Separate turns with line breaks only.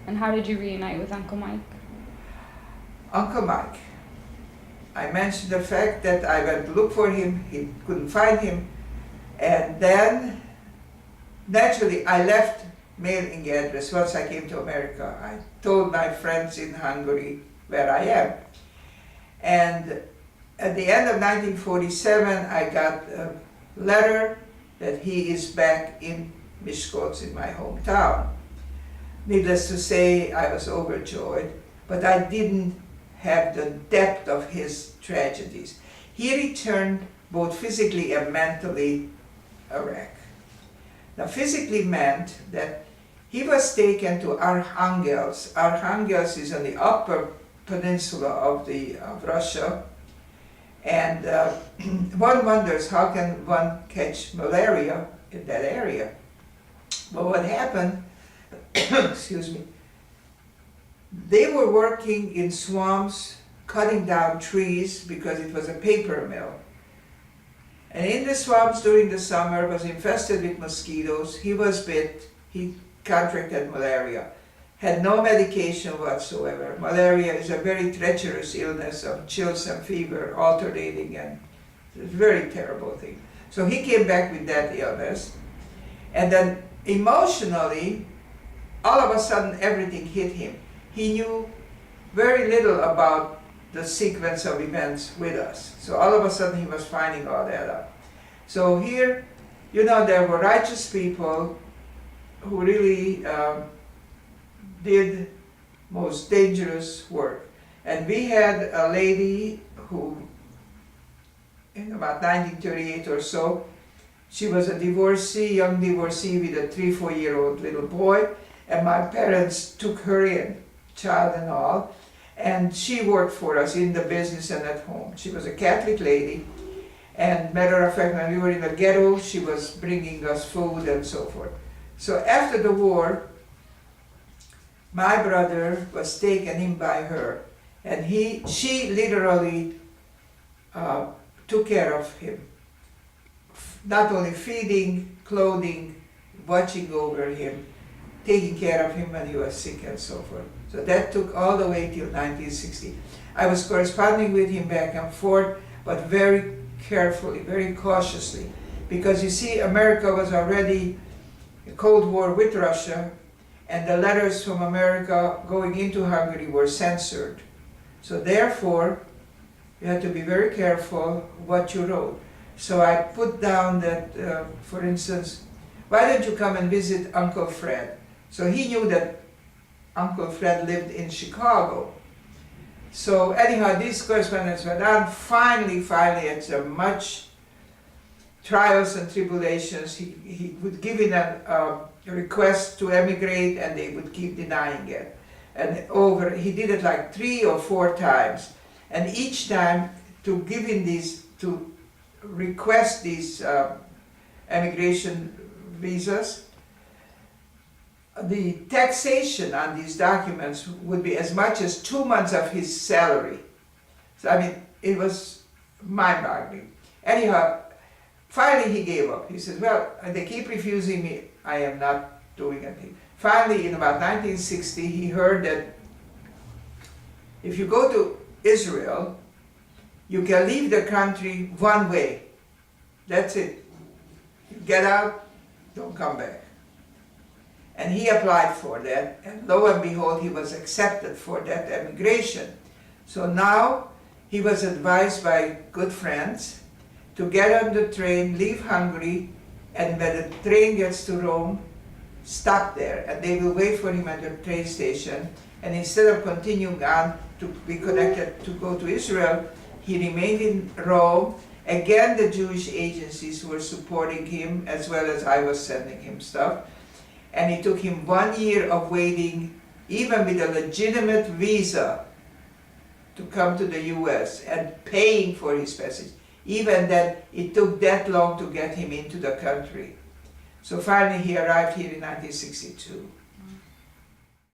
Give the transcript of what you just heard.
And how did you reunite with Uncle Mike?
Uncle Mike. I mentioned the fact that I went to look for him, he couldn't find him, and then naturally I left mailing address once I came to America. I told my friends in Hungary where I am. And at the end of 1947 I got a letter that he is back in Miklos, in my hometown. Needless to say, I was overjoyed, but I didn't have the depth of his tragedies. He returned both physically and mentally a wreck. Now, physically meant that he was taken to Archangels. Archangels is on the upper peninsula of Russia, and one wonders how can one catch malaria in that area. But what happened, excuse me, they were working in swamps, cutting down trees because it was a paper mill. And in the swamps during the summer was infested with mosquitoes. He was bit, he contracted malaria, had no medication whatsoever. Malaria is a very treacherous illness of chills and fever alternating, and it's a very terrible thing. So he came back with that illness, and then emotionally, all of a sudden everything hit him. He knew very little about the sequence of events with us. So all of a sudden he was finding all that out. So here, you know, there were righteous people who really did most dangerous work. And we had a lady who, in about 1938 or so, she was a divorcee, young divorcee with a 3-4-year-old little boy, and my parents took her in, child and all, and she worked for us in the business and at home. She was a Catholic lady, and matter of fact, when we were in the ghetto, she was bringing us food and so forth. So after the war, my brother was taken in by her, and she literally took care of him. Not only feeding, clothing, watching over him, taking care of him when he was sick and so forth. So that took all the way till 1960. I was corresponding with him back and forth, but very carefully, very cautiously, because you see, America was already a Cold War with Russia, and the letters from America going into Hungary were censored. So therefore, you had to be very careful what you wrote. So I put down that, for instance, why don't you come and visit Uncle Fred? So he knew that Uncle Fred lived in Chicago. So anyhow, these correspondence were done. Finally, after much trials and tribulations, he would give in a request to emigrate, and they would keep denying it. And he did it like 3 or 4 times. And each time to give in these, to request these emigration visas, the taxation on these documents would be as much as 2 months of his salary. So I mean, it was mind-boggling. Anyhow, finally he gave up. He said, well, they keep refusing me, I am not doing anything. Finally, in about 1960, he heard that if you go to Israel, you can leave the country one way. That's it. You get out, don't come back. And he applied for that, and lo and behold, he was accepted for that emigration. So now he was advised by good friends to get on the train, leave Hungary, and when the train gets to Rome, stop there, and they will wait for him at the train station. And instead of continuing on to be connected to go to Israel, he remained in Rome. Again, the Jewish agencies were supporting him, as well as I was sending him stuff. And it took him 1 year of waiting, even with a legitimate visa, to come to the US and paying for his passage. Even then, it took that long to get him into the country. So finally he arrived here in 1962.